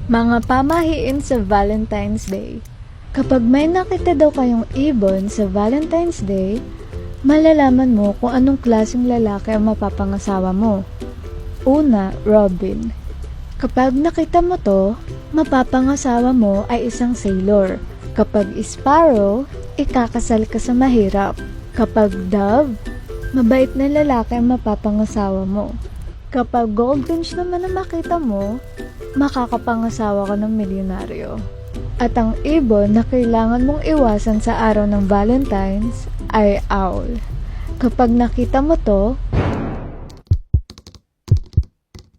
Mga pamahiin sa Valentine's Day. Kapag may nakita daw kayong ibon sa Valentine's Day, malalaman mo kung anong klaseng lalaki ang mapapangasawa mo. Una, Robin. Kapag nakita mo to, mapapangasawa mo ay isang sailor. Kapag Sparrow, ikakasal ka sa mahirap. Kapag Dove, mabait na lalaki ang mapapangasawa mo. Kapag Goldfinch naman ang makita mo, makakapangasawa ka ng milyonaryo. At ang ibon na kailangan mong iwasan sa araw ng Valentine's ay owl. Kapag nakita mo to,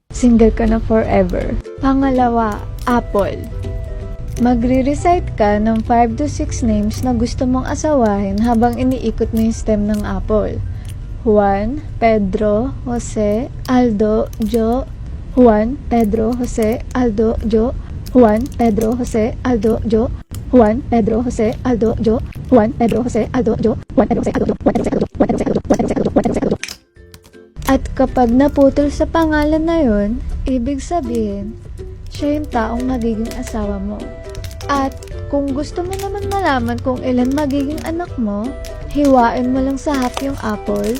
single ka na forever. Pangalawa, apple. Magre-recite ka ng 5 to 6 names na gusto mong asawahin habang iniikot mo yung stem ng apple. Juan, Pedro, Jose, Aldo, Jo. Juan, Pedro, Jose, Aldo, Jo. Juan, Pedro, Jose, Aldo, Jo. Juan, Pedro, Jose, Aldo, Jo. Juan, Pedro, Jose, Aldo, Jo. Juan, Pedro, Jose, Aldo, Jo. Juan, Pedro, Jose, Aldo, Jo. Juan, Pedro, Jose, Aldo, Jo. Juan, Pedro, Jose, Aldo, Jo. Juan, Pedro, Jose, Aldo, Jo. At kapag naputol sa pangalan na yun, ibig sabihin, siya yung taong magiging asawa mo. At kung gusto mo naman malaman kung ilan magiging anak mo, hiwain mo lang sa half yung apple,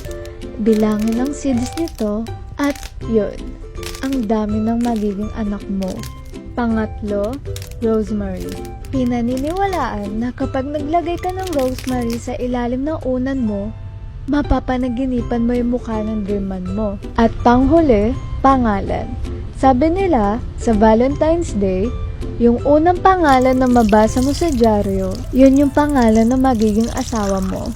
bilangin ang seeds nito, at yun, ang dami ng magiging anak mo. Pangatlo, rosemary. Pinaniniwalaan na kapag naglagay ka ng rosemary sa ilalim ng unan mo, mapapanaginipan mo yung mukha ng dream man mo. At panghuli, pangalan. Sabi nila, sa Valentine's Day, yung unang pangalan na mabasa mo sa dyaryo, yun yung pangalan na magiging asawa mo.